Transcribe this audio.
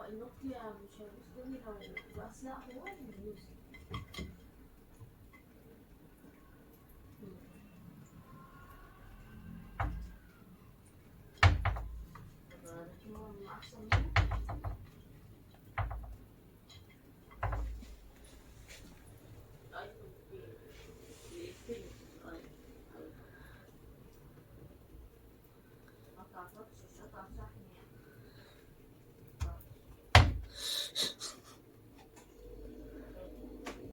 النوكيا مش هيوصلني لو، بس لا هو اللي هيوصل. لكن هو أحسن منه. ما تعرفش قطع شحن يعني.